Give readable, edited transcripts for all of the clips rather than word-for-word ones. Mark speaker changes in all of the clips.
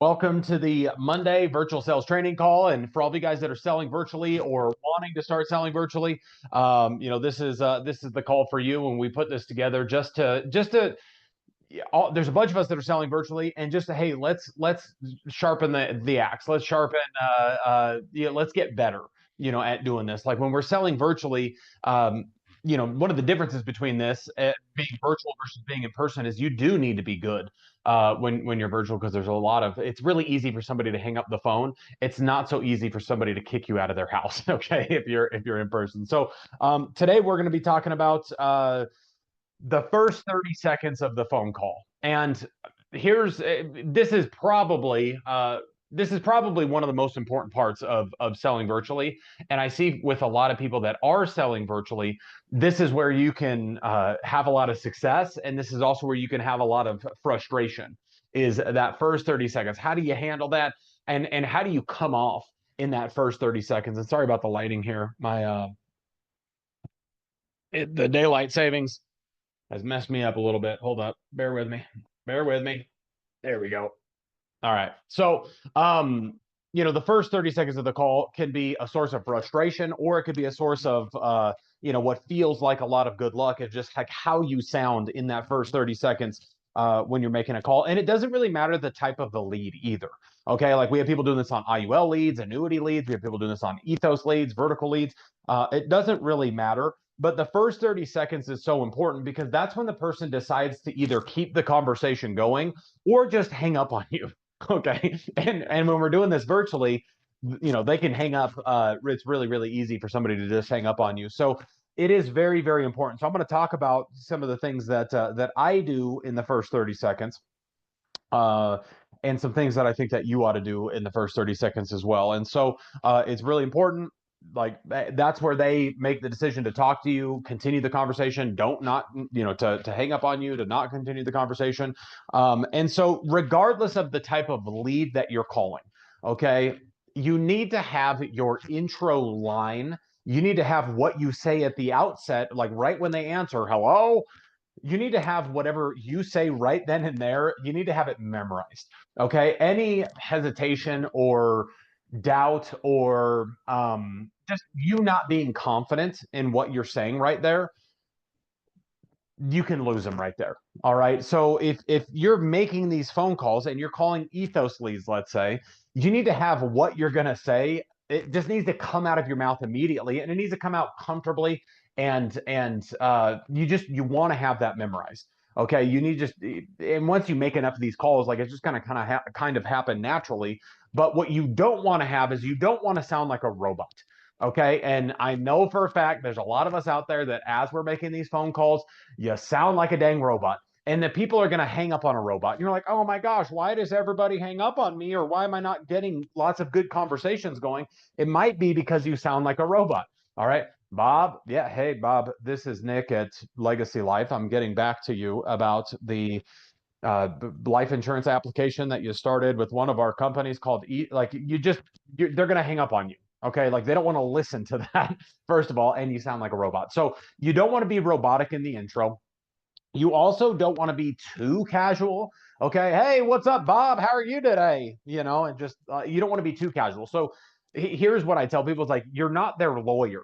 Speaker 1: Welcome to the Monday virtual sales training call. And for all of you guys that are selling virtually or wanting to start selling virtually, this is the call for you. When we put this together, there's a bunch of us that are selling virtually, and just to, hey, let's sharpen the axe. Let's sharpen, let's get better, at doing this. Like when we're selling virtually, one of the differences between this being virtual versus being in person is you do need to be good when you're virtual, because it's really easy for somebody to hang up the phone. It's not so easy for somebody to kick you out of their house. Okay, if you're in person. So today we're going to be talking about the first 30 seconds of the phone call. And here's this is probably one of the most important parts of selling virtually. And I see with a lot of people that are selling virtually, this is where you can have a lot of success, and this is also where you can have a lot of frustration. Is that first 30 seconds? How do you handle that, and how do you come off in that first 30 seconds? And sorry about the lighting here. The daylight savings has messed me up a little bit. Hold up. Bear with me. Bear with me. There we go. All right. So, the first 30 seconds of the call can be a source of frustration, or it could be a source of, what feels like a lot of good luck. It's just like how you sound in that first 30 seconds when you're making a call. And it doesn't really matter the type of the lead either. Okay. Like we have people doing this on IUL leads, annuity leads. We have people doing this on ethos leads, vertical leads. It doesn't really matter. But the first 30 seconds is so important because that's when the person decides to either keep the conversation going or just hang up on you. Okay. And when we're doing this virtually, they can hang up. It's really, really easy for somebody to just hang up on you. So it is very, very important. So I'm going to talk about some of the things that I do in the first 30 seconds. Uh, and some things that I think that you ought to do in the first 30 seconds as well. And so it's really important. Like that's where they make the decision to talk to you, continue the conversation, don't not, to hang up on you, to not continue the conversation. And so regardless of the type of lead that you're calling, okay, you need to have your intro line. You need to have what you say at the outset, like right when they answer, hello, you need to have whatever you say right then and there. You need to have it memorized. Okay. Any hesitation or doubt or just you not being confident in what you're saying right there, you can lose them right there. All right. So if you're making these phone calls and you're calling ethos leads, let's say, you need to have what you're going to say. It just needs to come out of your mouth immediately, and it needs to come out comfortably. And you want to have that memorized. Okay. You need just, and once you make enough of these calls, like it's just going to kind of happen naturally. But what you don't want to have is you don't want to sound like a robot. Okay. And I know for a fact there's a lot of us out there that as we're making these phone calls, you sound like a dang robot. And the people are going to hang up on a robot. And you're like, oh my gosh, why does everybody hang up on me? Or why am I not getting lots of good conversations going? It might be because you sound like a robot. All right. Bob. Yeah. Hey, Bob, this is Nick at Legacy Life. I'm getting back to you about the life insurance application that you started with one of our companies called they're going to hang up on you. Okay. Like they don't want to listen to that, first of all, and you sound like a robot. So you don't want to be robotic in the intro. You also don't want to be too casual. Okay. Hey, what's up, Bob? How are you today? And just, you don't want to be too casual. So here's what I tell people. It's like, you're not their lawyer.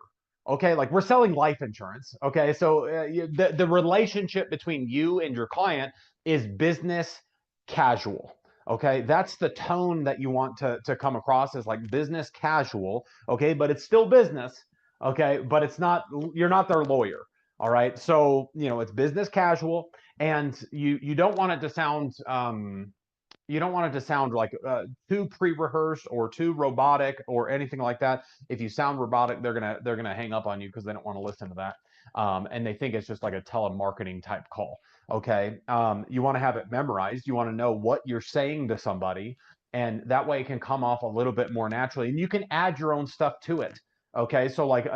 Speaker 1: Okay. Like we're selling life insurance. Okay. So the relationship between you and your client is business casual. Okay. That's the tone that you want to come across as, like, business casual. Okay. But it's still business. Okay. But you're not their lawyer. All right. So, it's business casual, and you don't want it to sound like too pre-rehearsed or too robotic or anything like that. If you sound robotic, they're gonna hang up on you because they don't want to listen to that. And they think it's just like a telemarketing type call. Okay. You want to have it memorized. You want to know what you're saying to somebody, and that way it can come off a little bit more naturally, and you can add your own stuff to it. Okay, so like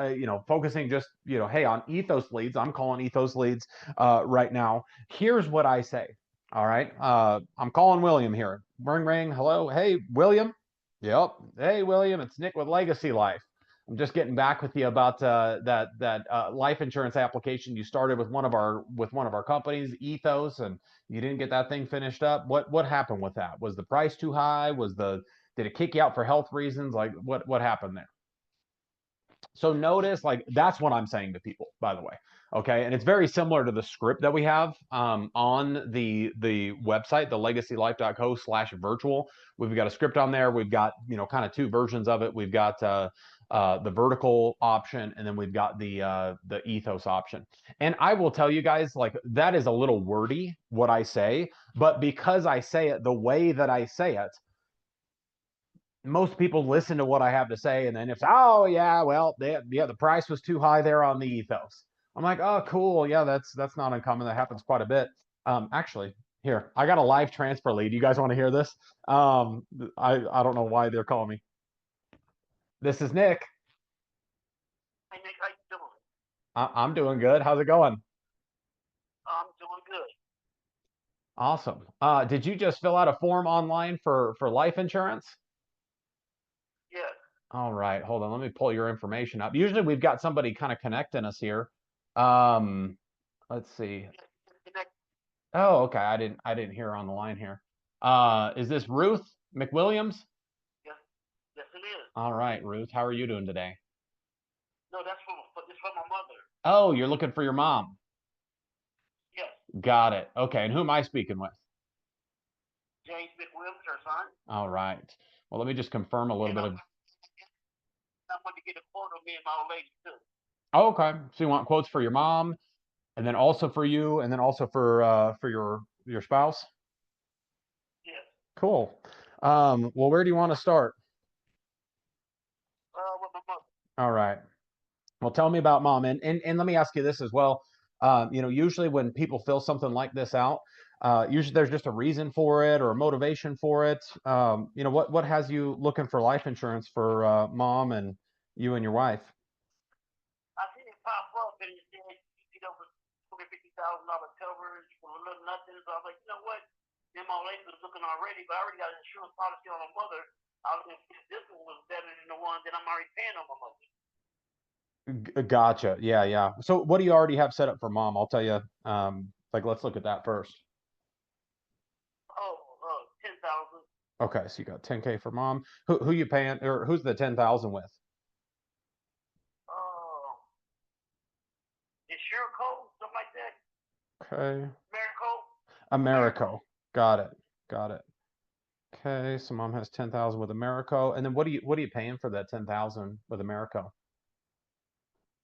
Speaker 1: focusing just hey, on ethos leads, I'm calling ethos leads right now. Here's what I say. All right, I'm calling William here. Ring ring. Hello, hey William. Yep. Hey William, it's Nick with Legacy Life. I'm just getting back with you about that life insurance application you started with one of our companies, Ethos, and you didn't get that thing finished up. What happened with that? Was the price too high? Did it kick you out for health reasons? Like what happened there? So notice, like, that's what I'm saying to people, by the way. Okay. And it's very similar to the script that we have on the website, the legacylife.co/virtual. We've got a script on there. We've got, kind of two versions of it. We've got the vertical option, and then we've got the ethos option. And I will tell you guys, like, that is a little wordy what I say, but because I say it the way that I say it, most people listen to what I have to say, and then it's, oh yeah, well, the price was too high there on the ethos. I'm like, oh cool, yeah, that's not uncommon. That happens quite a bit. Actually, here I got a live transfer lead. You guys want to hear this? I don't know why they're calling me. This is Nick.
Speaker 2: Hey Nick, how you doing?
Speaker 1: I'm doing good. How's it going?
Speaker 2: I'm doing good.
Speaker 1: Awesome. Did you just fill out a form online for life insurance?
Speaker 2: Yes.
Speaker 1: All right, hold on. Let me pull your information up. Usually we've got somebody kind of connecting us here. Um, let's see.
Speaker 2: Connect.
Speaker 1: Oh, okay. I didn't hear her on the line here. Is this Ruth McWilliams?
Speaker 2: Yes. Yes, it is.
Speaker 1: All right, Ruth. How are you doing today?
Speaker 2: No, it's from my mother.
Speaker 1: Oh, you're looking for your mom.
Speaker 2: Yes.
Speaker 1: Got it. Okay. And who am I speaking with?
Speaker 2: James McWilliams, her son.
Speaker 1: All right. Well, let me just confirm a little
Speaker 2: And
Speaker 1: bit of.
Speaker 2: I want to get a quote of me and my old lady too.
Speaker 1: Oh, okay. So you want quotes for your mom, and then also for you, and then also for your spouse.
Speaker 2: Yes.
Speaker 1: Cool. Well, where do you want to start?
Speaker 2: With my mother.
Speaker 1: All right. Well, tell me about mom, and let me ask you this as well. Usually when people fill something like this out, usually there's just a reason for it or a motivation for it. What has you looking for life insurance for mom and you and your wife?
Speaker 2: I seen it pop up and it said you know for $250,000 coverage for a little nothing. So I was like, you know what? Me and my old lady was looking already, but I already got an insurance policy on my mother. I was gonna see if this one was better than the one that I'm already paying on my mother.
Speaker 1: Gotcha. Yeah, yeah. So what do you already have set up for mom? I'll tell you. Like let's look at that first.
Speaker 2: Oh, 10,000.
Speaker 1: Okay, so you got 10K for mom. Who you paying, or who's the 10,000 with?
Speaker 2: Oh, is sure code something like that?
Speaker 1: Okay.
Speaker 2: Marico? Marico.
Speaker 1: Americo. Got it. Got it. Okay, so mom has 10,000 with Americo, and then what are you paying for that 10,000 with Americo?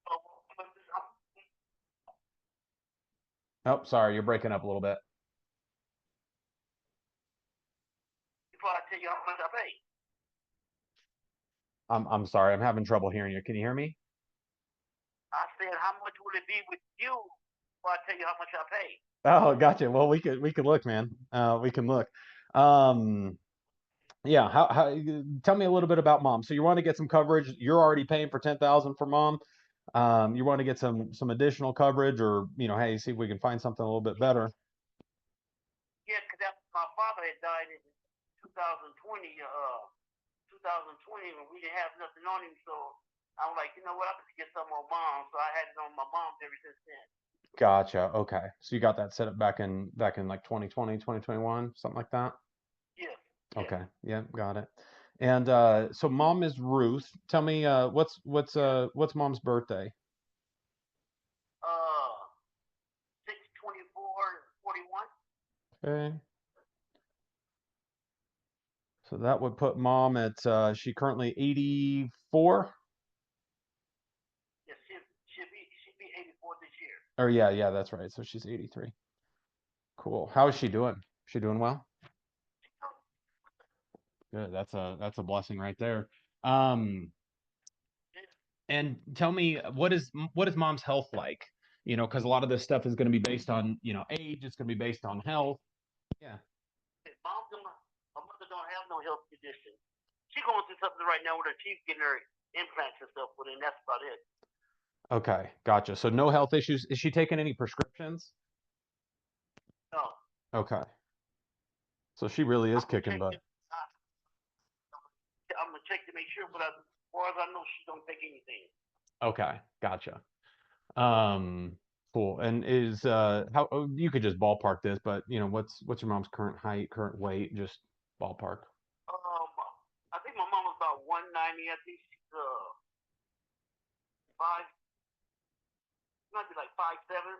Speaker 2: Oh,
Speaker 1: Oh, sorry, you're breaking up a little bit.
Speaker 2: before I tell you how much I pay.
Speaker 1: I'm sorry, I'm having trouble hearing you. Can you hear me?
Speaker 2: I said, how much will it be with you before I tell you how much I pay?
Speaker 1: Oh, gotcha. Well, we could look, man. We can look. Um, yeah. How? Tell me a little bit about mom. So you want to get some coverage? You're already paying for 10,000 for mom. You want to get some additional coverage, or hey, see if we can find something a little bit better.
Speaker 2: Yeah, because my father had died in 2020, 2020, when we didn't have nothing on him. So I was like, you know what, I'm going to get something on mom. So I had it on my mom's ever since then.
Speaker 1: Gotcha. Okay. So you got that set up back in like 2020, 2021, something like that?
Speaker 2: Yes, yes.
Speaker 1: Okay. Yeah, got it. And so mom is Ruth. Tell me what's mom's birthday?
Speaker 2: Uh, 6/24/41.
Speaker 1: Okay. So that would put mom at she currently 84?
Speaker 2: Yes, she'll be 84 this year.
Speaker 1: Or yeah, that's right. So she's 83. Cool. How is she doing? She doing well? Good. That's a blessing right there. Um And tell me, what is mom's health like? Because a lot of this stuff is going to be based on, age. It's going to be based on health. Yeah.
Speaker 2: Mom, my mother don't have no health condition. She going through something right now with her teeth getting her implants and stuff with it, and that's about it.
Speaker 1: Okay, gotcha. So no health issues. Is she taking any prescriptions?
Speaker 2: No.
Speaker 1: Okay. So she really is
Speaker 2: I'm gonna
Speaker 1: kicking
Speaker 2: check
Speaker 1: butt.
Speaker 2: it. I'm gonna check to make sure, but far as I know, she don't take anything.
Speaker 1: Okay, gotcha. Um, cool. And is how you could just ballpark this, but what's your mom's current height, current weight, just ballpark.
Speaker 2: Um, I think my mom was about 190. I think she's five, might be like 5'7".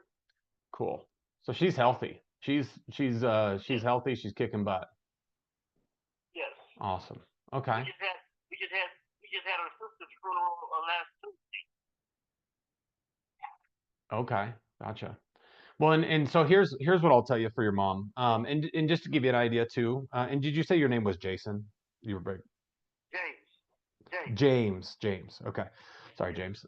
Speaker 1: Cool. So she's healthy. She's
Speaker 2: Yes,
Speaker 1: healthy. She's kicking butt.
Speaker 2: yes.
Speaker 1: Awesome.
Speaker 2: We
Speaker 1: Okay.
Speaker 2: just had we just had we just had our sister's funeral last Tuesday.
Speaker 1: Okay. Gotcha. Well, and so here's what I'll tell you for your mom. And just to give you an idea too. And did you say your name was Jason? You were big.
Speaker 2: James, James.
Speaker 1: James. Okay. Sorry,
Speaker 2: Yes.
Speaker 1: James.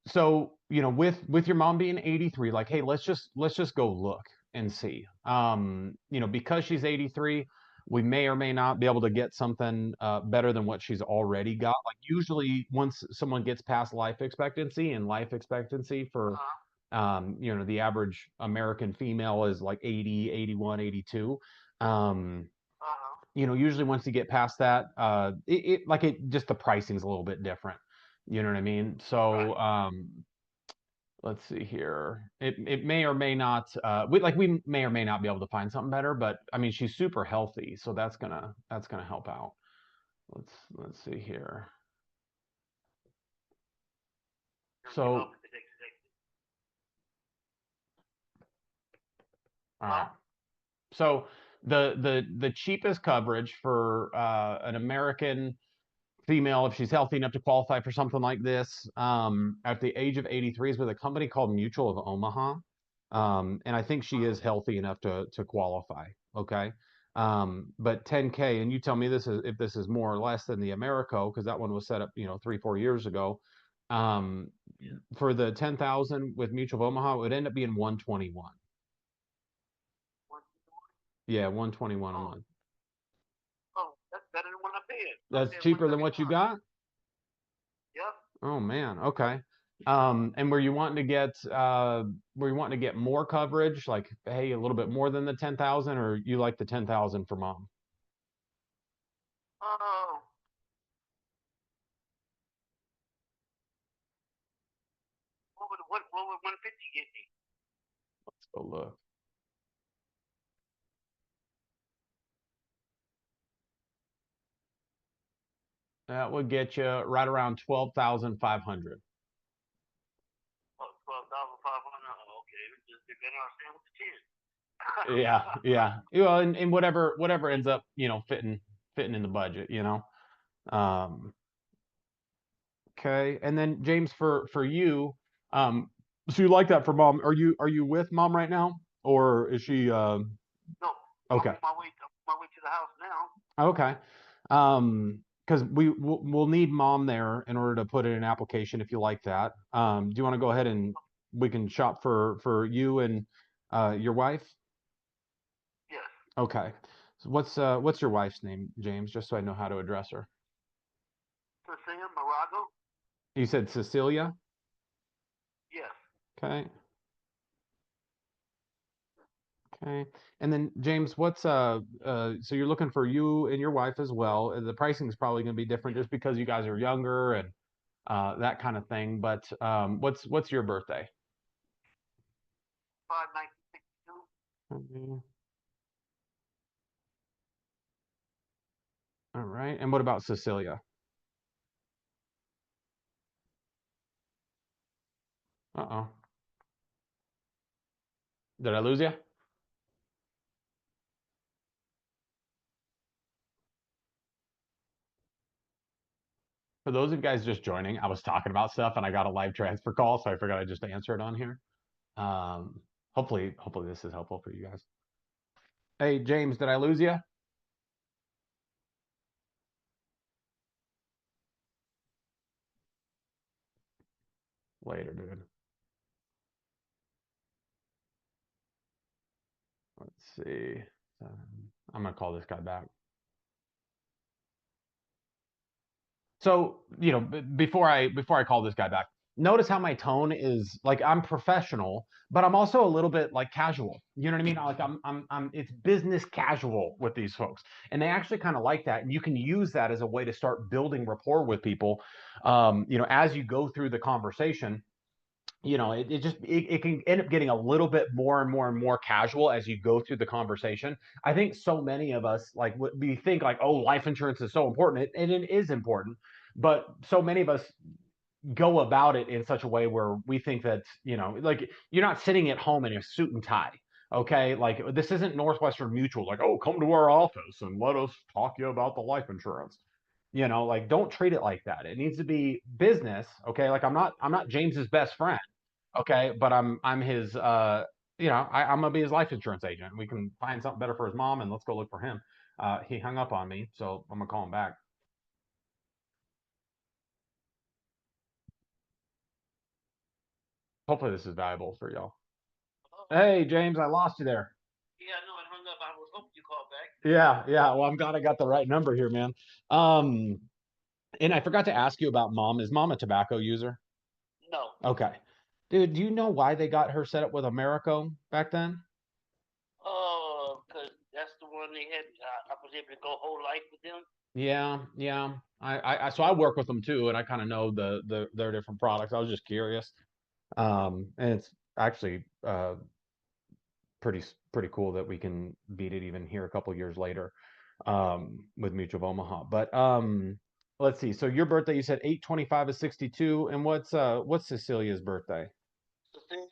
Speaker 1: So with your mom being 83, like, hey, let's just go look and see. Because she's 83, we may or may not be able to get something better than what she's already got. Like usually once someone gets past life expectancy, and life expectancy
Speaker 2: Uh
Speaker 1: for
Speaker 2: huh.
Speaker 1: the average American female is like 80, 81, 82. um
Speaker 2: Uh huh.
Speaker 1: Usually once you get past that, just the pricing's a little bit different. You know what I mean?
Speaker 2: Right.
Speaker 1: So let's see here. It may or may not we may or may not be able to find something better, but I mean she's super healthy, so that's gonna help out. Let's see here.
Speaker 2: Gonna give
Speaker 1: So
Speaker 2: up the next day.
Speaker 1: all right.
Speaker 2: Well,
Speaker 1: So the cheapest coverage for an American female, if she's healthy enough to qualify for something like this, at the age of 83, is with a company called Mutual of Omaha. And I think she is healthy enough to qualify. Okay. But 10K, and you tell me if this is more or less than the Americo, because that one was set up, 3, 4 years ago. Um, for the 10,000 with Mutual of Omaha, it would end up being 121.
Speaker 2: one,
Speaker 1: Yeah, 121 a
Speaker 2: oh,
Speaker 1: month.
Speaker 2: oh, that's better than what I paid. I
Speaker 1: That's
Speaker 2: paid
Speaker 1: cheaper than what you
Speaker 2: 135.
Speaker 1: got?
Speaker 2: Yep.
Speaker 1: Oh man, okay. And were you wanting to get more coverage, like hey, a little bit more than the 10,000, or you like the 10,000 for mom?
Speaker 2: Oh, what would 150 get me?
Speaker 1: Let's go look. That would get you right around 12,500.
Speaker 2: Oh, 12,500. Oh, okay. Just better understand with the 10.
Speaker 1: Yeah, yeah. And whatever ends up, fitting in the budget. Um, okay. And then James, for you, so you like that for mom? Are you with mom right now, or is she?
Speaker 2: No, I'm
Speaker 1: Okay.
Speaker 2: on my way to the house now.
Speaker 1: Okay. Because we'll need mom there in order to put in an application if you like that. Do you want to go ahead and we can shop for you and your wife?
Speaker 2: Yes.
Speaker 1: Okay. So what's your wife's name, James? Just so I know how to address her.
Speaker 2: Cecilia Morago?
Speaker 1: You said Cecilia.
Speaker 2: Yes.
Speaker 1: Okay. Okay. And then James, so you're looking for you and your wife as well. The pricing is probably going to be different
Speaker 2: Yes.
Speaker 1: just because you guys are younger and that kind of thing. But what's your birthday?
Speaker 2: 1962.
Speaker 1: Okay. All right. And what about Cecilia? Uh-oh. Did I lose you? For those of you guys just joining, I was talking about stuff and I got a live transfer call, so I forgot I just answer it on here. Um, hopefully this is helpful for you guys. Hey, James, did I lose you? Later, dude. Let's see. I'm gonna call this guy back. So, before I call this guy back, notice how my tone is like I'm professional, but I'm also a little bit like casual. You know what I mean? Like I'm it's business casual with these folks. And they actually kind of like that. And you can use that as a way to start building rapport with people. As you go through the conversation, it can end up getting a little bit more and more and more casual as you go through the conversation. I think so many of us like we think like, oh, life insurance is so important, and it is important, but so many of us go about it in such a way where we think that, like you're not sitting at home in a suit and tie. Okay. Like this isn't Northwestern Mutual, like, oh, come to our office and let us talk you about the life insurance. Like don't treat it like that. It needs to be business. Okay. Like I'm not James's best friend. Okay. But I'm his I'm gonna be his life insurance agent. We can find something better for his mom and let's go look for him. He hung up on me, so I'm gonna call him back. Hopefully this is valuable for y'all.
Speaker 2: Oh,
Speaker 1: Hey, James, I lost you there.
Speaker 2: yeah, no, it hung up. I was hoping you called back.
Speaker 1: Yeah, yeah. Well, I'm glad I got the right number here, man. Um, and I forgot to ask you about mom. Is mom a tobacco user?
Speaker 2: No.
Speaker 1: Okay. Dude, do you know why they got her set up with Americo back then?
Speaker 2: Oh, because that's the one they had. I was able to go whole life with them.
Speaker 1: Yeah, yeah. So I work with them too, and I kind of know their different products. I was just curious. And it's actually pretty cool that we can beat it even here a couple years later, with Mutual of Omaha. But let's see. So your birthday, you said 8/25 is 62, and what's Cecilia's birthday?
Speaker 2: The thing is,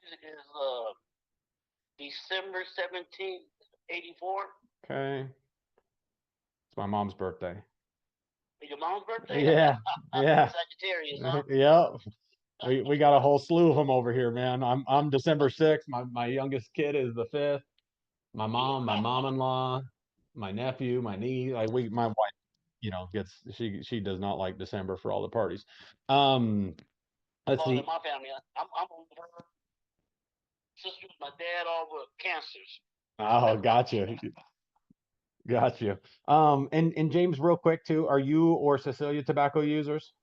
Speaker 2: December 17th, 84.
Speaker 1: Okay, it's my mom's birthday.
Speaker 2: Your mom's birthday?
Speaker 1: Yeah, yeah,
Speaker 2: Sagittarius, huh?
Speaker 1: yeah. We got a whole slew of them over here, man. I'm December 6th. My youngest kid is the 5th. My mom, my mom-in-law, my nephew, my niece. Like my wife, gets she does not like December for all the parties. Um, let's
Speaker 2: All in
Speaker 1: see.
Speaker 2: my family. I'm on her sisters, my dad, all with cancers.
Speaker 1: Oh, gotcha, gotcha. And James, real quick too, are you or Cecilia tobacco users?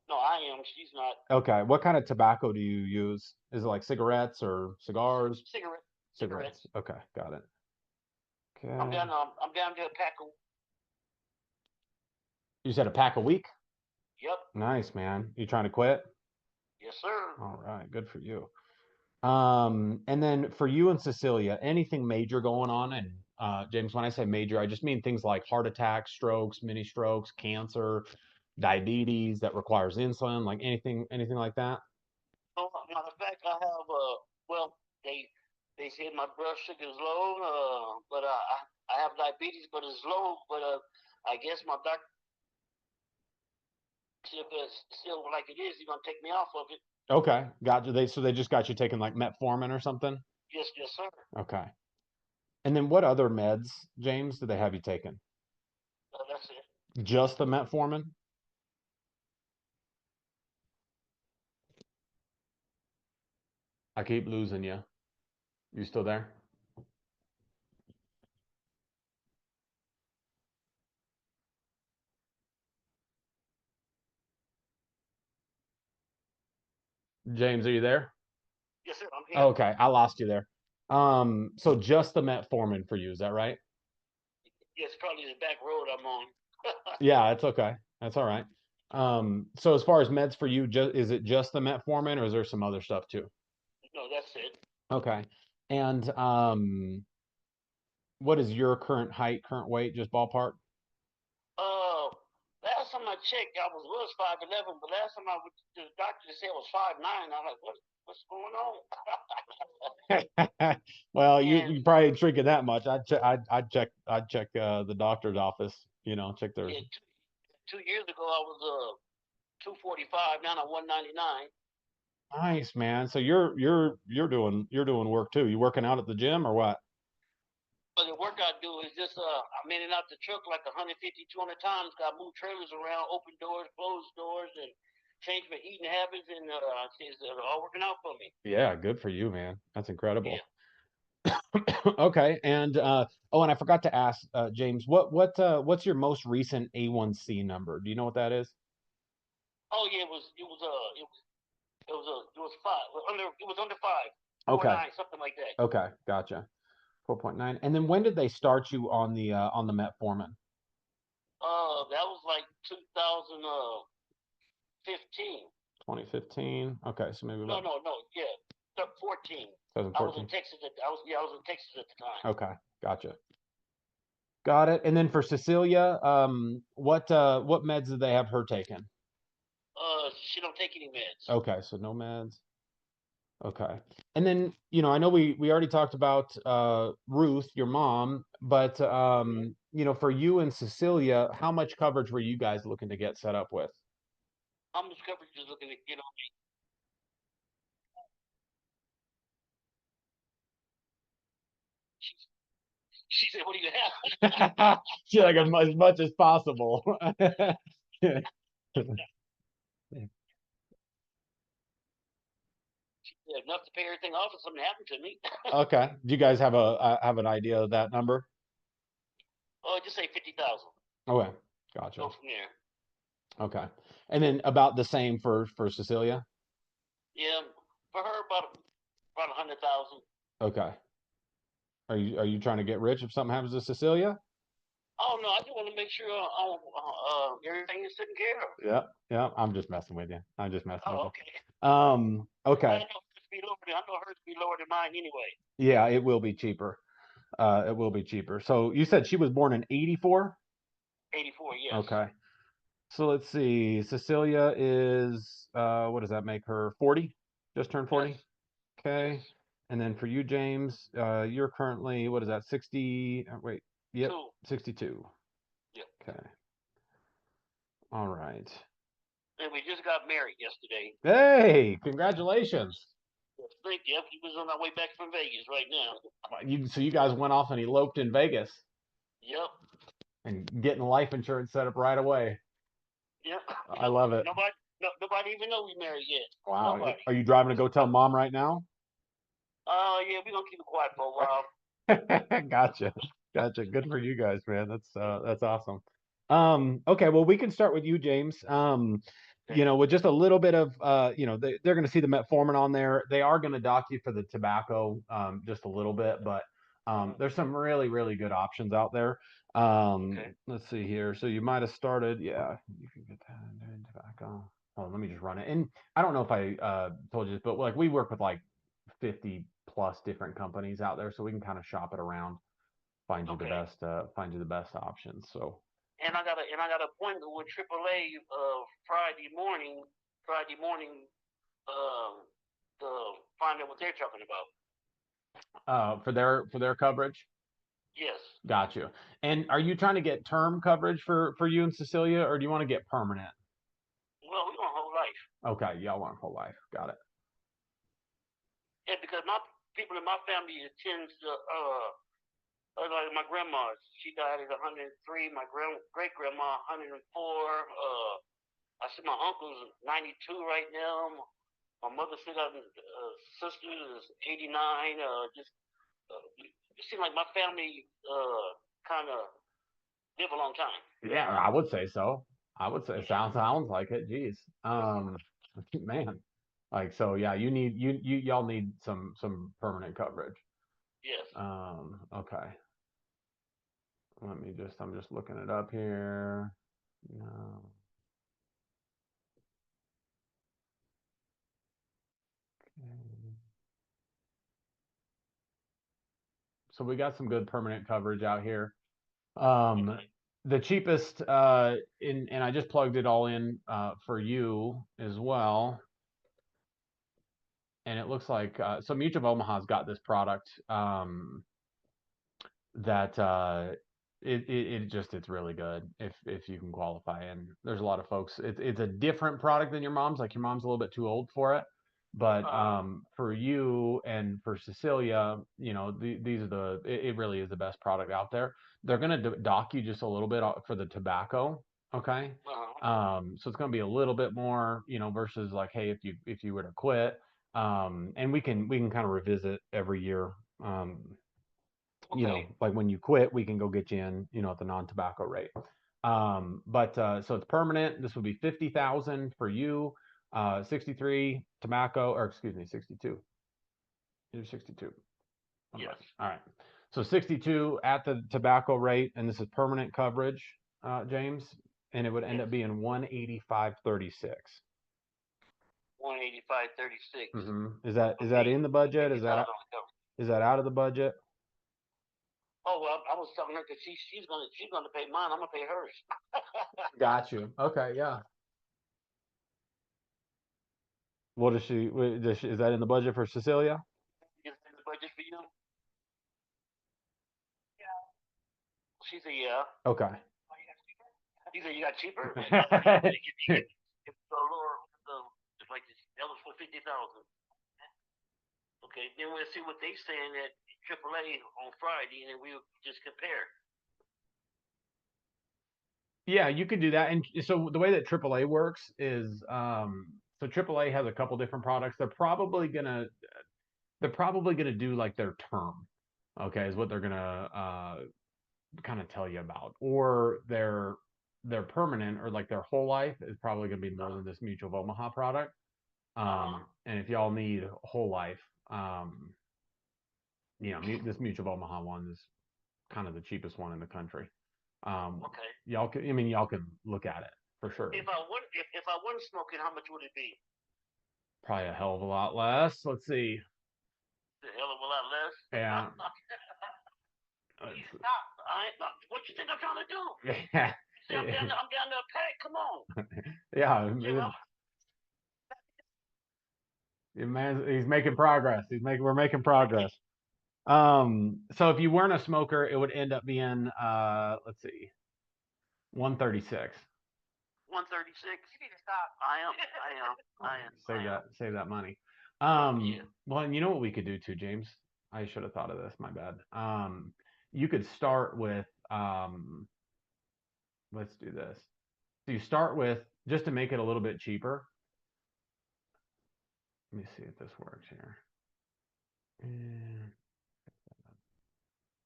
Speaker 2: No, I am. She's not.
Speaker 1: Okay, what kind of tobacco do you use? Is it like cigarettes or cigars? Cigarettes.
Speaker 2: Cigarettes.
Speaker 1: Okay, got it.
Speaker 2: I'm
Speaker 1: Okay.
Speaker 2: down. I'm down to a pack of.
Speaker 1: You said a pack a week?
Speaker 2: Yep.
Speaker 1: Nice, man. You trying to quit?
Speaker 2: Yes, sir.
Speaker 1: All right, good for you. And then for you and Cecilia, anything major going on? And James, when I say major, I just mean things like heart attacks, strokes, mini strokes, cancer, diabetes that requires insulin, like anything like that.
Speaker 2: So, matter of fact, I have. Well, they said my blood sugar is low. But I have diabetes, but it's low. But I guess my doctor if it's still like it is, he's gonna take me off of it.
Speaker 1: Okay, got you. They just got you taking like metformin or something.
Speaker 2: Yes, yes, sir.
Speaker 1: Okay. And then what other meds, James, do they have you taking?
Speaker 2: That's it.
Speaker 1: Just the metformin? I keep losing you. You still there? James, are you there?
Speaker 2: Yes, sir. I'm here.
Speaker 1: Okay, I lost you there. So just the metformin for you, is that right?
Speaker 2: Yes, probably the back road I'm on.
Speaker 1: Yeah, it's okay. That's all right. So as far as meds for you, just is it just the metformin or is there some other stuff too?
Speaker 2: No, that's it.
Speaker 1: Okay. And what is your current height, current weight, just ballpark?
Speaker 2: Uh, last time I checked, I was 5'11", but last time I went to the doctor, they said I was 5'9". I'm like, what's going on?
Speaker 1: Well,
Speaker 2: And
Speaker 1: you probably ain't drinking that much. I'd check the doctor's office, check their.
Speaker 2: yeah, 2 years ago I was 245. Now I'm 199.
Speaker 1: Nice, man. So you're doing work too. You working out at the gym or what?
Speaker 2: But the work I do is just I'm in and out the truck like 150, 200 times. Got to move trailers around, open doors, close doors, and change my eating habits, and it's all working out for me.
Speaker 1: Yeah, good for you, man. That's
Speaker 2: Yeah.
Speaker 1: incredible. Okay, and and I forgot to ask, James, what's your most recent A1C number? Do you know what that is?
Speaker 2: Oh yeah, it was It was five. It was under five.
Speaker 1: Okay.
Speaker 2: 4.9, something like that.
Speaker 1: Okay. Gotcha. 4.9. And then when did they start you on the metformin?
Speaker 2: That was like 2015.
Speaker 1: 2015. Okay, so maybe
Speaker 2: No,
Speaker 1: about
Speaker 2: no, no. Yeah, 14. I was in
Speaker 1: 2014.
Speaker 2: Texas. I was in Texas at the time.
Speaker 1: Okay, gotcha. Got it. And then for Cecilia, what meds did they have her taking?
Speaker 2: She don't take any meds.
Speaker 1: Okay, so no meds. Okay. And then, I know we already talked about Ruth, your mom, but for you and Cecilia, how much coverage were you guys looking to get set up with?
Speaker 2: How much coverage is looking to get on me? She, she said, "What do you have?"
Speaker 1: She like as much as possible.
Speaker 2: She said, enough to pay everything off if something happened to me.
Speaker 1: Okay. Do you guys have an idea of that number?
Speaker 2: Oh, just say 50,000.
Speaker 1: Okay. Gotcha.
Speaker 2: Go from there.
Speaker 1: Okay. And then about the same for Cecilia?
Speaker 2: Yeah, for her about 100,000.
Speaker 1: Okay. Are you trying to get rich if something happens to Cecilia?
Speaker 2: Oh no, I just want to make sure everything is taken care of.
Speaker 1: Yeah. Yeah. I'm just messing with you. I'm just messing with
Speaker 2: Oh,
Speaker 1: you.
Speaker 2: okay. I
Speaker 1: Okay.
Speaker 2: know hers be lower. I know hers be lower than mine anyway.
Speaker 1: Yeah, it will be cheaper. It will be cheaper. So you said she was born in 84?
Speaker 2: 84, yes.
Speaker 1: Okay. So let's see. Cecilia is what does that make her? 40? Just turned
Speaker 2: Yes.
Speaker 1: 40? Okay.
Speaker 2: Yes.
Speaker 1: And then for you, James, you're currently, what is that, 60? Wait, yep,
Speaker 2: 2.
Speaker 1: 62.
Speaker 2: Yeah.
Speaker 1: Okay. All right.
Speaker 2: And we just got married yesterday.
Speaker 1: Hey, congratulations.
Speaker 2: Yes, thank you. He was on our way back from Vegas right now.
Speaker 1: So you guys went off and eloped in Vegas
Speaker 2: Yep.
Speaker 1: and getting life insurance set up right away.
Speaker 2: Yep.
Speaker 1: I love it.
Speaker 2: Nobody even know we married yet.
Speaker 1: Wow.
Speaker 2: Nobody.
Speaker 1: Are you driving to go tell mom right now?
Speaker 2: Yeah, we're gonna keep it quiet for a while.
Speaker 1: Gotcha. Gotcha. Good for you guys, man. That's awesome. Okay, well we can start with you, James.
Speaker 2: Okay.
Speaker 1: With just a little bit of they're gonna see the metformin on there. They are gonna dock you for the tobacco just a little bit, but there's some really, really good options out there.
Speaker 2: Okay.
Speaker 1: Let's see here. So you might have started, yeah, you can get that in tobacco. Oh, let me just run it. And I don't know if I told you this, but like we work with like 50 plus different companies out there, so we can kind of shop it around,
Speaker 2: Okay.
Speaker 1: find you the best options. So
Speaker 2: And I got an appointment with AAA Friday morning um to find out what they're talking about.
Speaker 1: for their coverage.
Speaker 2: Yes.
Speaker 1: Got you. And are you trying to get term coverage for you and Cecilia, or do you want to get permanent?
Speaker 2: Well, we want whole life.
Speaker 1: Okay, y'all want whole life. Got it.
Speaker 2: Yeah, because my people in my family tends to like my grandma, she died at 103. My great grandma 104. I see my uncle's 92 right now. My mother still got sister is 89. It seems like my family kind of live a long time.
Speaker 1: Yeah, I would say so. I would say sounds like it. Jeez. Man. Like so, yeah. Y'all need some permanent coverage.
Speaker 2: Yes.
Speaker 1: Okay. I'm just looking it up here. No. Okay. So we got some good permanent coverage out here. Um,
Speaker 2: Okay.
Speaker 1: the cheapest, and I just plugged it all in for you as well. And it looks like so Mutual of Omaha's got this product that it's really good if you can qualify. And there's a lot of folks. It's a different product than your mom's. Like your mom's a little bit too old for it. But for you and for Cecilia, these are it really is the best product out there. They're gonna dock you just a little bit for the tobacco. Okay. So it's gonna be a little bit more, versus like, hey, if you were to quit, and we can kind of revisit every year.
Speaker 2: Okay.
Speaker 1: Like when you quit, we can go get you in, at the non-tobacco rate. But so it's permanent. This would be 50,000 for you. 63 tobacco, or excuse me, 62. You're 62.
Speaker 2: Yes.
Speaker 1: All right. So 62 at the tobacco rate, and this is permanent coverage, James, and it would end up being 185.36.
Speaker 2: 185.36.
Speaker 1: Is that in the budget? Is that out of the budget?
Speaker 2: Oh well, I was telling her because she's gonna pay mine. I'm gonna pay hers.
Speaker 1: Got you. Okay, yeah. What is she? Is that in the budget for Cecilia?
Speaker 2: Is it in the budget for you? She said, yeah.
Speaker 1: Okay.
Speaker 2: He said, you got cheaper? It's a lower, it's like that was for 50,000. Okay, then we'll see what they saying at AAA on Friday, and then we'll just compare.
Speaker 1: Yeah, you could do that. And so the way that AAA works is, so AAA has a couple different products. They're probably gonna do like their term. Okay, is what they're gonna kind of tell you about, or their permanent or like their whole life is probably gonna be more than this Mutual of Omaha product. And if y'all need whole life, this Mutual of Omaha one is kind of the cheapest one in the country.
Speaker 2: Okay.
Speaker 1: Y'all can look at it for sure.
Speaker 2: If I wasn't smoking, how much would it be?
Speaker 1: Probably a hell of a lot less. Let's see.
Speaker 2: A hell of a lot less.
Speaker 1: Yeah.
Speaker 2: Stop! What you think I'm trying to do?
Speaker 1: Yeah.
Speaker 2: I'm down to a pack. Come on.
Speaker 1: Yeah.
Speaker 2: You know?
Speaker 1: Man, he's making progress. We're making progress. So if you weren't a smoker, it would end up being let's see, 136.
Speaker 2: 136. You need to stop. I am.
Speaker 1: Save that money.
Speaker 2: Yeah.
Speaker 1: Well, and you know what we could do too, James? I should have thought of this, my bad. You could start with let's do this. So you start with, just to make it a little bit cheaper. Let me see if this works here. And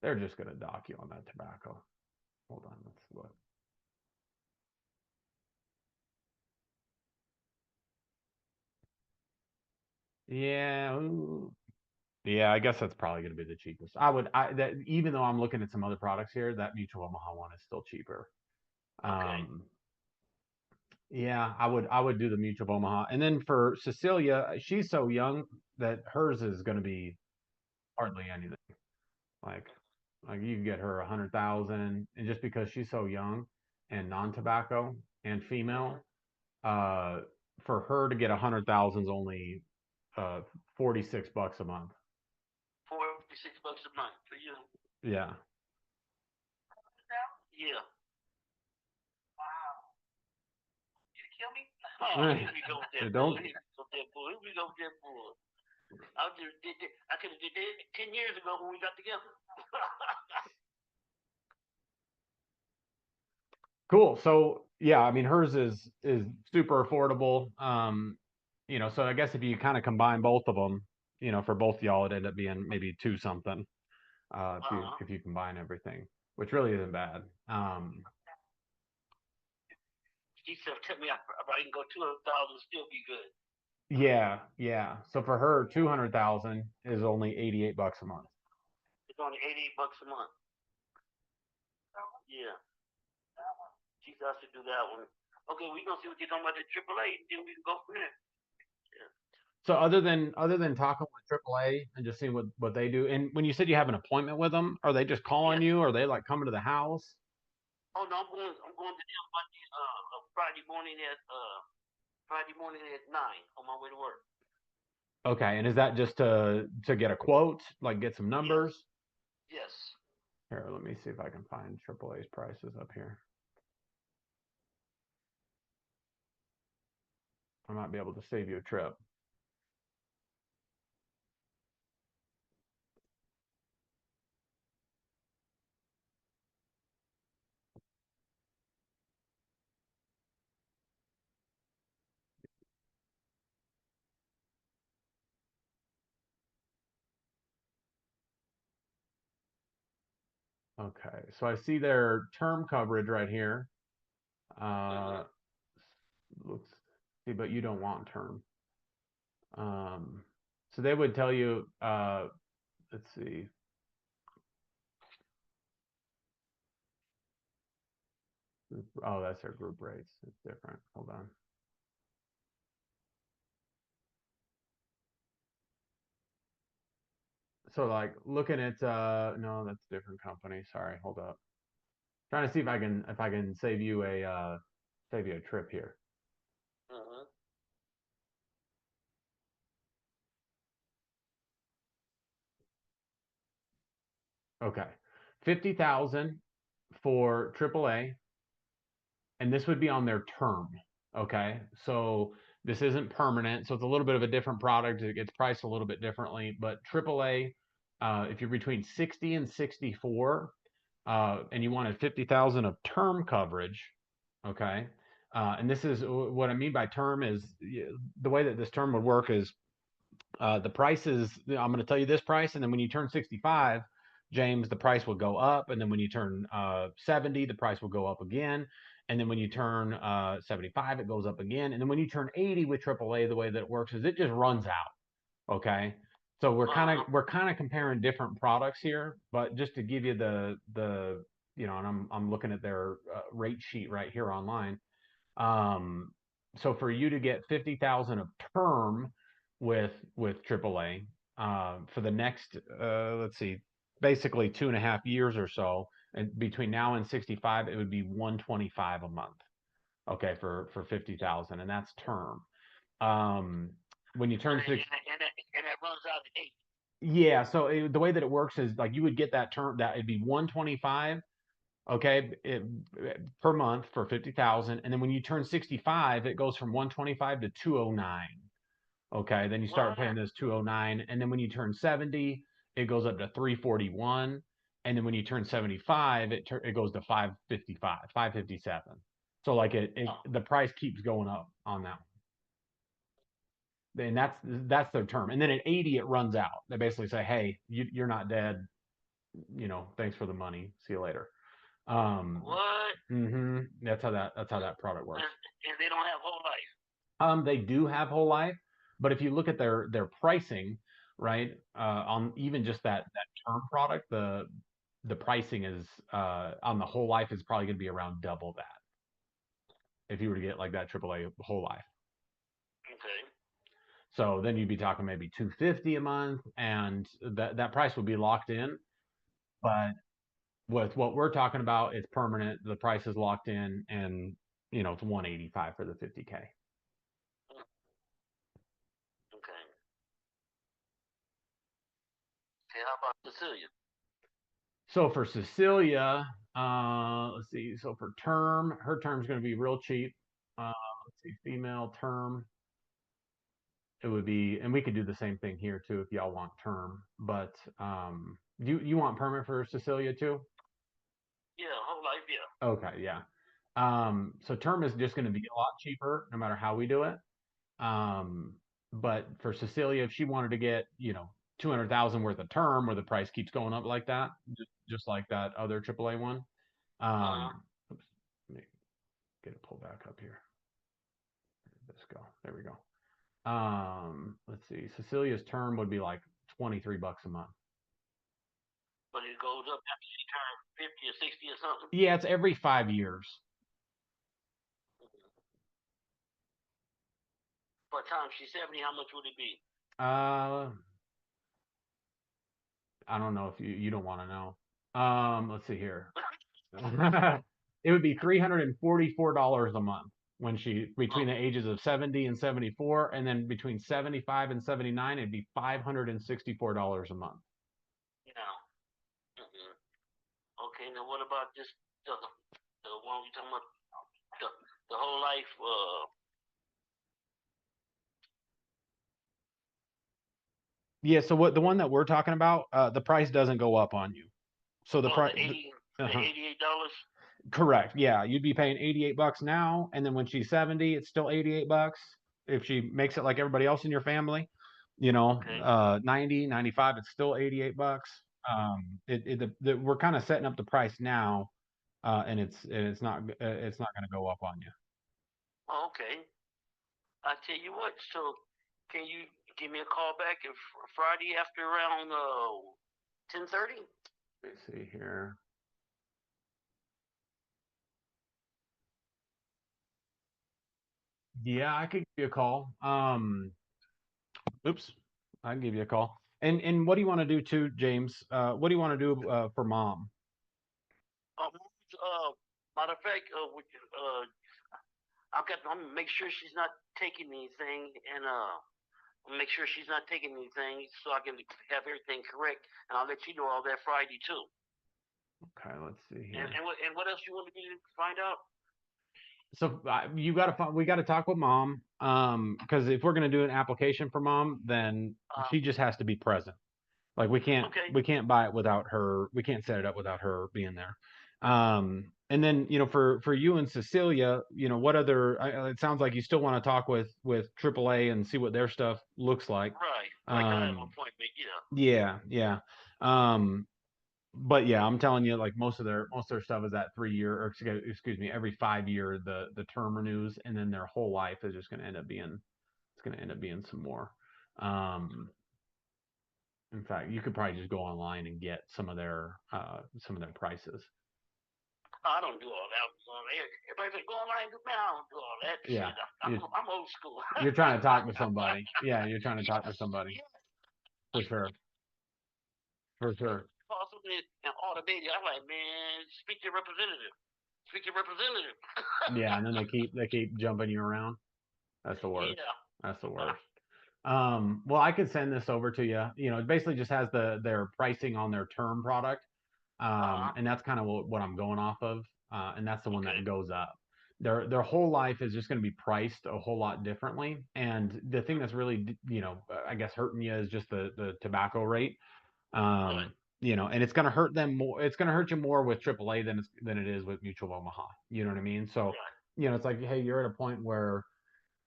Speaker 1: they're just gonna dock you on that tobacco. Hold on, let's look. Yeah, yeah, I guess that's probably going to be the cheapest. Even though I'm looking at some other products here, that Mutual Omaha one is still cheaper.
Speaker 2: Okay.
Speaker 1: Yeah, I would do the Mutual Omaha. And then for Cecilia, she's so young that hers is going to be hardly anything. Like like you can get her 100,000, and just because she's so young and non-tobacco and female, uh, for her to get 100,000 is only uh $46 a month.
Speaker 2: $46 a month for you.
Speaker 1: Yeah.
Speaker 2: Yeah. Wow. You kill me? Oh, here we go with that
Speaker 1: Don't.
Speaker 2: bull. Here we go with that bull. I could have did it 10 years ago when we got together.
Speaker 1: Cool. So yeah, I mean hers is super affordable. So I guess if you kind of combine both of them, for both y'all, it'd end up being maybe two something. If you combine everything, which really isn't bad.
Speaker 2: She said, "Tell me, I can go 200,000, still be good."
Speaker 1: Yeah, yeah. So for her, 200,000 is only $88 a month.
Speaker 2: It's only $88 a month. Yeah. She said I should do that one. Okay, we gonna see what you're talking about the AAA, then we can go from there. Yeah.
Speaker 1: So other than talking with AAA and just seeing what they do, and when you said you have an appointment with them, are they just calling you? Or are they like coming to the house?
Speaker 2: Oh no, I'm going to them Monday, Friday morning at 9 on my way to work.
Speaker 1: Okay, and is that just to get a quote, like get some numbers?
Speaker 2: Yes.
Speaker 1: Here, let me see if I can find AAA's prices up here. I might be able to save you a trip. Okay, so I see their term coverage right here. Looks See, but you don't want term. So they would tell you, let's see. Oh, that's their group rates. It's different. Hold on. So like looking at no, that's a different company. Sorry, hold up. Trying to see if I can save you a trip here.
Speaker 2: Uh-huh.
Speaker 1: Okay. 50,000 for AAA, and this would be on their term. Okay. So this isn't permanent. So it's a little bit of a different product. It gets priced a little bit differently. But AAA, if you're between 60 and 64, and you wanted 50,000 of term coverage, okay. And this is what I mean by term is the way that this term would work is the price is, I'm going to tell you this price, and then when you turn 65, James, the price will go up, and then when you turn 70, the price will go up again, and then when you turn 75, it goes up again, and then when you turn 80 with AAA, the way that it works is it just runs out. Okay, so we're kind of comparing different products here, but just to give you the and I'm looking at their rate sheet right here online. Um, so for you to get 50,000 of term with AAA for the next let's see, basically 2.5 years or so, and between now and 65, it would be 125 a month. Okay, for 50,000, and that's term. Um, when you turn six,
Speaker 2: and that runs out at 8.
Speaker 1: yeah. So the way that it works is like you would get that term that it'd be 125, okay, per month for 50,000, and then when you turn 65, it goes from 125 to 209. Okay, then you start paying this 209, and then when you turn 70, it goes up to 341, and then when you turn 75, it goes to 555, 557. So like the price keeps going up on that one. And that's their term. And then at 80, it runs out. They basically say, hey, you're not dead. Thanks for the money. See you later.
Speaker 2: What?
Speaker 1: That's how that product works.
Speaker 2: And they don't have whole life.
Speaker 1: They do have whole life, but if you look at their pricing, right, on even just that term product, the pricing is on the whole life is probably going to be around double that if you were to get like that AAA whole life.
Speaker 2: Okay.
Speaker 1: So then you'd be talking maybe 250 a month, and that price would be locked in. But with what we're talking about, it's permanent. The price is locked in, and it's 185 for the 50K.
Speaker 2: Okay. Okay, how about Cecilia?
Speaker 1: So for Cecilia, let's see. So for term, her term is going to be real cheap. Let's see, female term. It would be, and we could do the same thing here too if y'all want term. But you want permanent for Cecilia too?
Speaker 2: Yeah, whole life, yeah.
Speaker 1: Okay, yeah. So term is just going to be a lot cheaper no matter how we do it. Um, but for Cecilia, if she wanted to get 200,000 worth of term where the price keeps going up like that, just like that other AAA one. Oops, let me get it pulled back up here. Let's go. There we go. Let's see. Cecilia's term would be like $23 a month.
Speaker 2: But it goes up after she turns 50 or 60 or something.
Speaker 1: Yeah, it's every 5 years.
Speaker 2: By the time she's 70, how much would it be?
Speaker 1: I don't know if you don't want to know. Let's see here. It would be $344 a month when she between the ages of 70 and 74, and then between 75 and 79, it'd be $564 a month.
Speaker 2: Yeah. Mm-hmm. Okay, now what about this the one we talking about the whole life
Speaker 1: Yeah, so what the one that we're talking about, the price doesn't go up on you. So the price,
Speaker 2: the $88?
Speaker 1: correct. Yeah, you'd be paying $88 now, and then when she's 70, it's still $88. If she makes it like everybody else in your family,
Speaker 2: Okay.
Speaker 1: 90, 95, it's still $88. We're kind of setting up the price now, and it's not going to go up on you.
Speaker 2: Oh, okay. I tell you what. So, can you give me a call back if Friday after around 10:30?
Speaker 1: Let me see here. Yeah, I could give you a call. Oops, I can give you a call. And what do you want to do too, James? What do you want to do for mom?
Speaker 2: Um, Matter of fact, I'm gonna make sure she's not taking anything, and make sure she's not taking anything, so I can have everything correct, and I'll let you know all that Friday too.
Speaker 1: Okay, let's see
Speaker 2: And
Speaker 1: here.
Speaker 2: what else you want me to find out?
Speaker 1: So you got to we got to talk with mom. Because if we're gonna do an application for mom, then she just has to be present. Like
Speaker 2: Okay,
Speaker 1: we can't buy it without her. We can't set it up without her being there. And then for you and Cecilia, what other? It sounds like you still want to talk with AAA and see what their stuff looks like.
Speaker 2: right. I have an
Speaker 1: Um,
Speaker 2: appointment. Yeah.
Speaker 1: yeah, yeah. Um, but yeah, I'm telling you, like most of their stuff is that 3 year, or excuse me, every 5 year the term renews, and then their whole life is just going to end up being it's going to end up being some more. Um, in fact, you could probably just go online and get some of their prices.
Speaker 2: I don't do all that. Everybody say go online, do man. I don't do all that
Speaker 1: Yeah,
Speaker 2: shit.
Speaker 1: you're
Speaker 2: I'm old school.
Speaker 1: you're trying to talk to somebody. Yeah, you're trying to talk
Speaker 2: Yes,
Speaker 1: to somebody
Speaker 2: yes.
Speaker 1: for sure, for sure.
Speaker 2: Call somebody and automated. I'm like, man, speak to your representative. Speak to your representative.
Speaker 1: Yeah, and then they keep jumping you around. That's the worst.
Speaker 2: Yeah.
Speaker 1: That's the worst. Well, I could send this over to you. It basically just has their pricing on their term product.
Speaker 2: Uh-huh.
Speaker 1: And that's kind of what I'm going off of. And that's the one
Speaker 2: Okay.
Speaker 1: that goes up. Their whole life is just going to be priced a whole lot differently. And the thing that's really, I guess hurting you is just the tobacco rate.
Speaker 2: Right.
Speaker 1: Um, and it's going to hurt them more. It's going to hurt you more with AAA than it is with Mutual of Omaha. You know what I mean? So,
Speaker 2: Right.
Speaker 1: it's like, hey, you're at a point where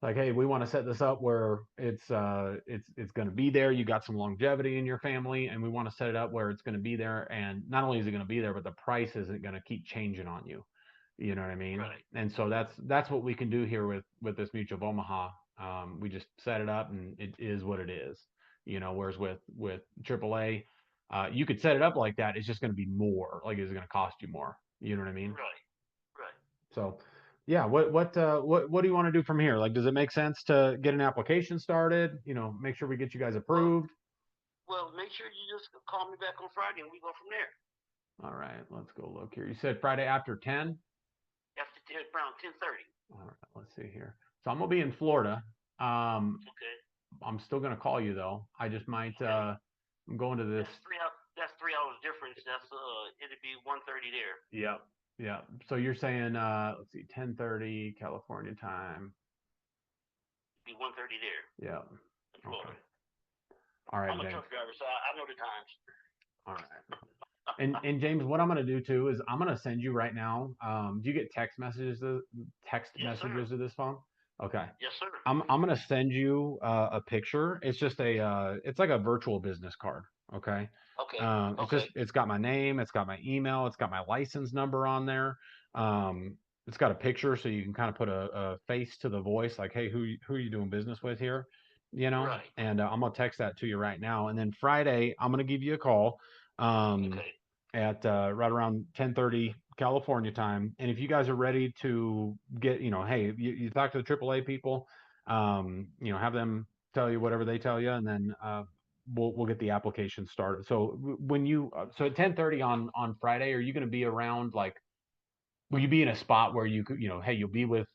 Speaker 1: like, hey, we want to set this up where it's going to be there. You got some longevity in your family, and we want to set it up where it's going to be there. And not only is it going to be there, but the price isn't going to keep changing on you. You know what I mean?
Speaker 2: Right.
Speaker 1: And so that's what we can do here with this Mutual of Omaha. We just set it up, and it is what it is. Whereas with AAA, you could set it up like that. It's just going to be more. Like it's going to cost you more. You know what I mean?
Speaker 2: Right. Right.
Speaker 1: So, yeah, what do you want to do from here? Like, does it make sense to get an application started? Make sure we get you guys
Speaker 2: Well,
Speaker 1: approved.
Speaker 2: make sure you just call me back on Friday and we go from there.
Speaker 1: All right, let's go look here. You said Friday after 10.
Speaker 2: After around 10:30.
Speaker 1: All right, let's see here. So I'm gonna be in Florida. Um,
Speaker 2: Okay.
Speaker 1: I'm still gonna call you though. I just might.
Speaker 2: Okay.
Speaker 1: I'm going to this.
Speaker 2: That's 3 hours. That's 3 hours difference. That's it'd be 1:30 there.
Speaker 1: Yep. Yeah. So you're saying, let's see, 10:30 California time.
Speaker 2: It'd be 1:30 there
Speaker 1: Yeah.
Speaker 2: in
Speaker 1: Okay.
Speaker 2: Florida.
Speaker 1: All right,
Speaker 2: I'm a
Speaker 1: James.
Speaker 2: truck driver, so I know the times.
Speaker 1: All right. And James, what I'm gonna do too is I'm gonna send you right now. Do you get text
Speaker 2: Yes, sir.
Speaker 1: messages to this phone? Okay.
Speaker 2: Yes, sir.
Speaker 1: I'm gonna send you a picture. It's just it's like a virtual business card. Okay.
Speaker 2: Okay. Okay.
Speaker 1: It's got my name, it's got my email, it's got my license number on there. Um, it's got a picture so you can kind of put a face to the voice, like, hey, who are you doing business with here?
Speaker 2: Right.
Speaker 1: And I'm gonna text that to you right now. And then Friday, I'm gonna give you a call. Um,
Speaker 2: Okay.
Speaker 1: at right around 10:30 California time. And if you guys are ready to get, hey, you talk to the AAA people, have them tell you whatever they tell you, and then we'll get the application started. So so at 10:30 on Friday, are you going to be around like? Will you be in a spot where you could, hey, you'll be with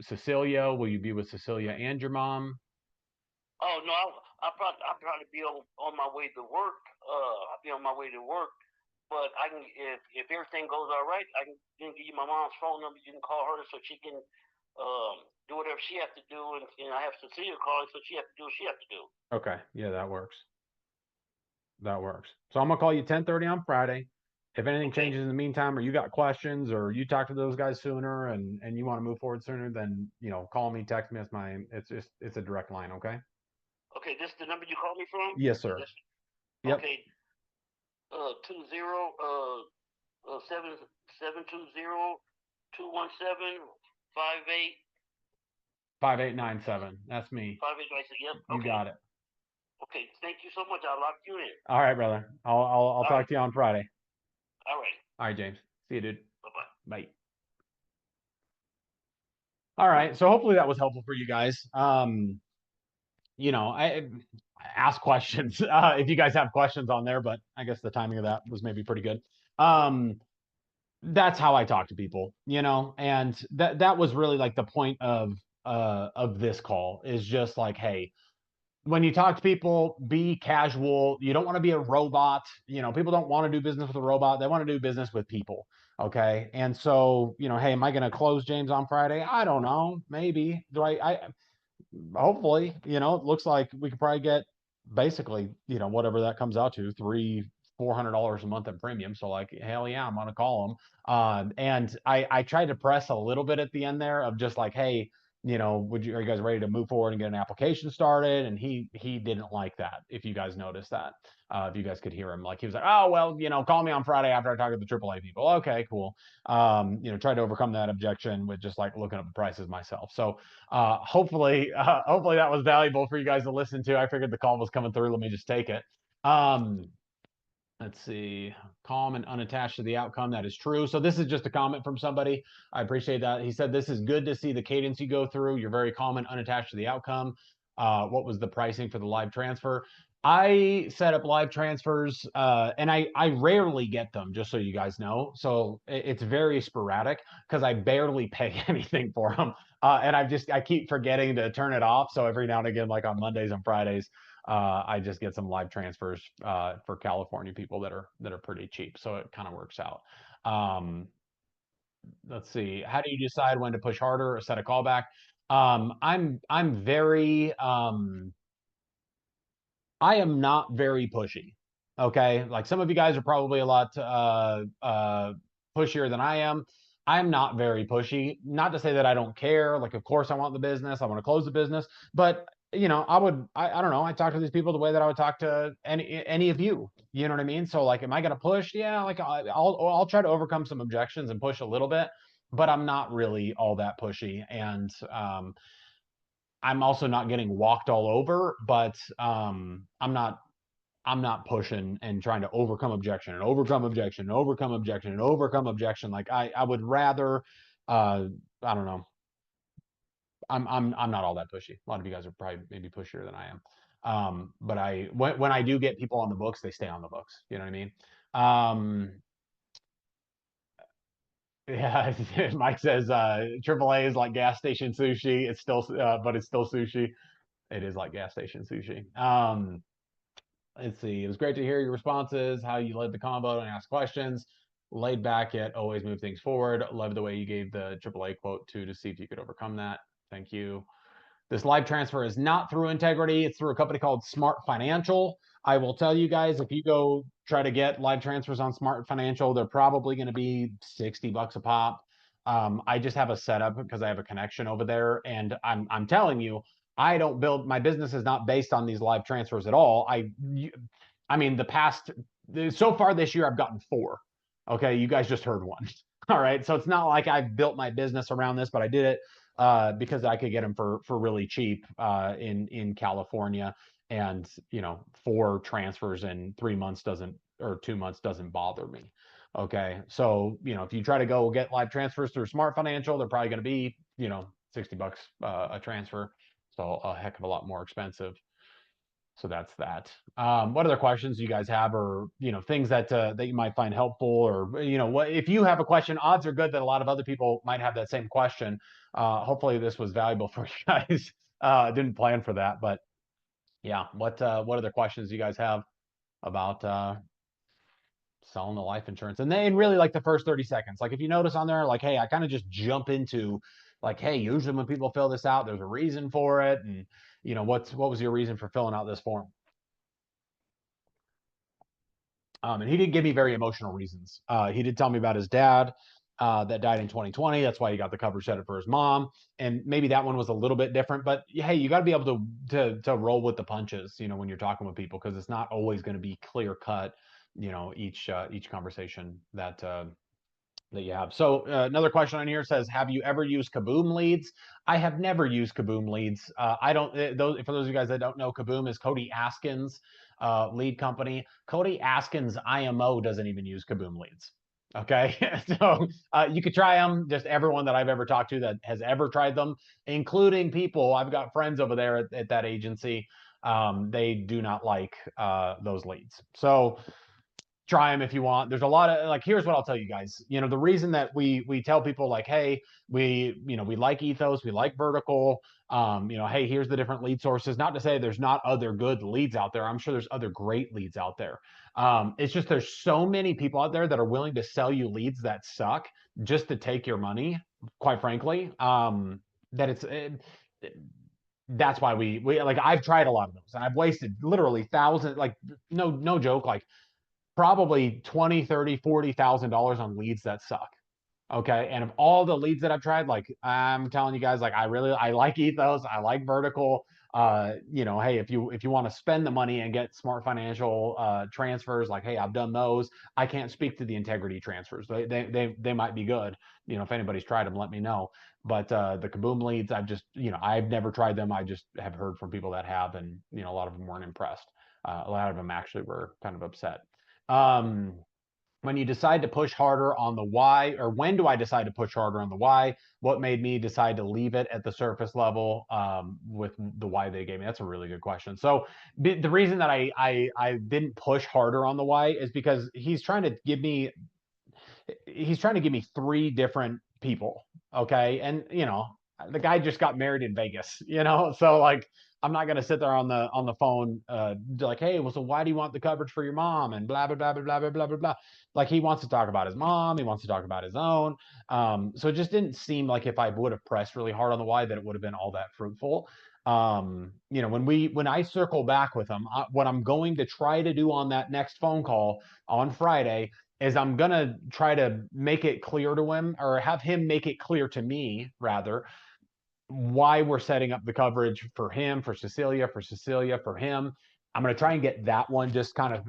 Speaker 1: Cecilia? Will you be with Cecilia and your mom?
Speaker 2: Oh no, I'll probably be on my way to work. I'll be on my way to work. But I can if everything goes all right, I can give you my mom's phone number. You can call her so she can do whatever she has to do, and I have Cecilia call so she has to do what she has to do.
Speaker 1: Okay, yeah, that works. That works. So I'm gonna call you 10:30 on Friday. If anything
Speaker 2: Okay.
Speaker 1: changes in the meantime, or you got questions, or you talk to those guys sooner, and you want to move forward sooner, then call me, text me. It's a direct line. Okay.
Speaker 2: Okay. This is the number you called me from.
Speaker 1: Yes, sir. Yep.
Speaker 2: Okay. 20 7 720 217 58
Speaker 1: 5897. That's me.
Speaker 2: 5897. Yep.
Speaker 1: You
Speaker 2: Okay.
Speaker 1: got it.
Speaker 2: Okay. Thank you so much. I'll lock you in.
Speaker 1: All right, brother. I'll
Speaker 2: All
Speaker 1: talk
Speaker 2: right.
Speaker 1: to you on Friday.
Speaker 2: All right.
Speaker 1: All right, James. See you, dude.
Speaker 2: Bye bye.
Speaker 1: Bye. All right. So hopefully that was helpful for you guys. I ask questions if you guys have questions on there, but I guess the timing of that was maybe pretty good. That's how I talk to people, and that was really like the point of this call is just like, hey, when you talk to people, be casual. You don't want to be a robot. People don't want to do business with a robot. They want to do business with people. Okay. And so, hey, am I going to close James on Friday? I don't know. Maybe. I hopefully, it looks like we could probably get basically, whatever that comes out to, $400 a month in premium. So like, hell yeah, I'm gonna call them. And I tried to press a little bit at the end there of just like, hey, are you guys ready to move forward and get an application started? And he didn't like that. If you guys noticed that, if you guys could hear him, like he was like, oh well, call me on Friday after I talk to the AAA people. Okay, cool. Tried to overcome that objection with just like looking up the prices myself. So hopefully that was valuable for you guys to listen to. I figured the call was coming through. Let me just take it. Let's see. Calm and unattached to the outcome. That is true. So this is just a comment from somebody. I appreciate that. He said, this is good to see the cadence you go through. You're very calm and unattached to the outcome. What was the pricing for the live transfer? I set up live transfers, and I rarely get them, just so you guys know. So it's very sporadic because I barely pay anything for them. And I keep forgetting to turn it off. So every now and again, like on Mondays and Fridays, I just get some live transfers for California people that are pretty cheap. So it kind of works out. Let's see. How do you decide when to push harder or set a callback? I'm very I am not very pushy. Okay. Like some of you guys are probably a lot pushier than I am. I'm not very pushy. Not to say that I don't care. Like, of course, I want the business. I want to close the business. But I don't know. I talk to these people the way that I would talk to any of you. You know what I mean? So like, am I going to push? Yeah. Like I'll try to overcome some objections and push a little bit, but I'm not really all that pushy. And I'm also not getting walked all over, but I'm not pushing and trying to overcome objection and overcome objection and overcome objection and overcome objection. Like I would rather I don't know. I'm not all that pushy. A lot of you guys are probably maybe pushier than I am. But when I do get people on the books, they stay on the books. You know what I mean? Um yeah, Mike says AAA is like gas station sushi. It's still but it's still sushi. It is like gas station sushi. Let's see. It was great to hear your responses, how you led the combo and asked questions. Laid back yet always move things forward. Love the way you gave the AAA quote too to see if you could overcome that. Thank you. This live transfer is not through Integrity. It's through a company called Smart Financial. I will tell you guys, if you go try to get live transfers on Smart Financial, they're probably going to be $60 a pop. I just have a setup because I have a connection over there, and I'm telling you, I don't build my business is not based on these live transfers at all. I mean, so far this year, I've gotten 4. Okay, you guys just heard one. All right, so it's not like I've built my business around this, but I did it because I could get them for really cheap in California, and 4 transfers in 3 months doesn't or 2 months doesn't bother me. Okay, so if you try to go get live transfers through Smart Financial, they're probably going to be $60 a transfer, so a heck of a lot more expensive. So that's that. What other questions you guys have, or things that you might find helpful, or what if you have a question? Odds are good that a lot of other people might have that same question. Hopefully, this was valuable for you guys. Didn't plan for that, but yeah. What other questions do you guys have about selling the life insurance? And then really like the first 30 seconds. Like if you notice on there, like, hey, I kind of just jump into like, hey, usually when people fill this out, there's a reason for it, and what was your reason for filling out this form? And he did give me very emotional reasons. He did tell me about his dad that died in 2020. That's why he got the coverage set up for his mom. And maybe that one was a little bit different. But hey, you got to be able to roll with the punches, when you're talking with people, because it's not always going to be clear cut. Each conversation that you have. So another question on here says, have you ever used Kaboom leads? I have never used Kaboom leads. I don't, those, for those of you guys that don't know, Kaboom is Cody Askins' lead company. Cody Askins' IMO doesn't even use Kaboom leads. Okay. So you could try them. Just everyone that I've ever talked to that has ever tried them, including people, I've got friends over there at that agency. They do not like those leads. So try them if you want. There's a lot of, like, here's what I'll tell you guys. The reason that we tell people, like, hey, we like ethos, we like vertical, hey, here's the different lead sources. Not to say there's not other good leads out there. I'm sure there's other great leads out there. It's just there's so many people out there that are willing to sell you leads that suck just to take your money, quite frankly. That that's why we like, I've tried a lot of those and I've wasted literally thousands, like, no joke, like probably 20, 30, $40,000 on leads that suck. Okay. And of all the leads that I've tried, like, I'm telling you guys, like, I like ethos. I like vertical. Hey, if you want to spend the money and get smart financial transfers, like, hey, I've done those. I can't speak to the integrity transfers. They might be good. If anybody's tried them, let me know. But the Kaboom leads, I've never tried them. I just have heard from people that have, and a lot of them weren't impressed. A lot of them actually were kind of upset. Um, when you decide to push harder on the why, or when do I decide to push harder on the why? What made me decide to leave it at the surface level with the why they gave me? That's a really good question. So the reason that I didn't push harder on the why is because he's trying to give me three different people. Okay. And the guy just got married in Vegas, so like, I'm not gonna sit there on the phone, like, hey, well, so why do you want the coverage for your mom and blah blah blah blah blah blah blah blah blah. Like, he wants to talk about his mom, he wants to talk about his own. So it just didn't seem like, if I would have pressed really hard on the why, that it would have been all that fruitful. When I circle back with him, what I'm going to try to do on that next phone call on Friday is I'm gonna try to make it clear to him, or have him make it clear to me, rather, why we're setting up the coverage for him, for Cecilia, for him. I'm going to try and get that one just kind of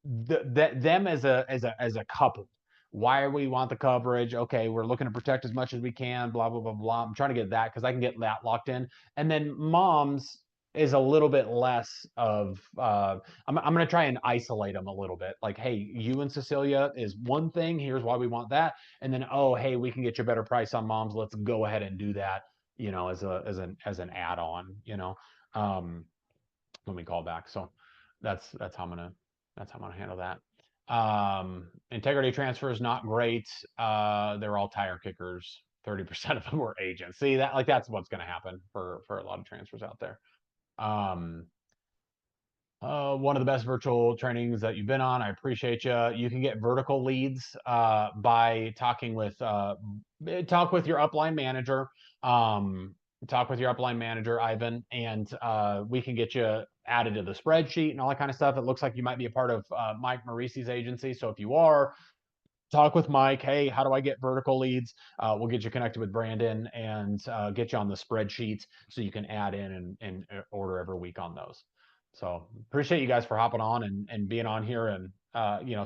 Speaker 1: them as a couple. Why we want the coverage? Okay, we're looking to protect as much as we can. Blah blah blah blah. I'm trying to get that because I can get that locked in, and then mom's is a little bit less of. I'm going to try and isolate them a little bit. Like, hey, you and Cecilia is one thing. Here's why we want that, and then, oh, hey, we can get you a better price on mom's. Let's go ahead and do that. As an add-on. When we call back. So that's how I'm gonna handle that. Integrity transfer is not great. They're all tire kickers. 30% of them were agents. See that, like, that's what's gonna happen for a lot of transfers out there. Um, one of the best virtual trainings that you've been on. I appreciate you. You can get vertical leads by talking with talk with your upline manager. Talk with your upline manager, Ivan, and we can get you added to the spreadsheet and all that kind of stuff. It looks like you might be a part of Mike Marisi's agency. So if you are, talk with Mike. Hey, how do I get vertical leads? We'll get you connected with Brandon and get you on the spreadsheet so you can add in and order every week on those. So appreciate you guys for hopping on and being on here. And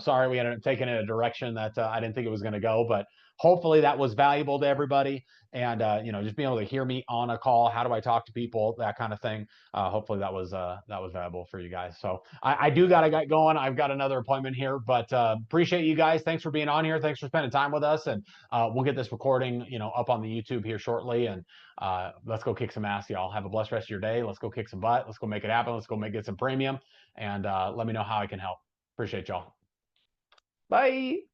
Speaker 1: sorry we ended up taking it a direction that I didn't think it was going to go, but hopefully that was valuable to everybody. And just being able to hear me on a call, how do I talk to people, that kind of thing. Hopefully that was valuable for you guys. So I do got to get going. I've got another appointment here, but appreciate you guys. Thanks for being on here. Thanks for spending time with us. And we'll get this recording, up on the YouTube here shortly. And let's go kick some ass, y'all. Have a blessed rest of your day. Let's go kick some butt. Let's go make it happen. Let's go get some premium. And let me know how I can help. Appreciate y'all. Bye.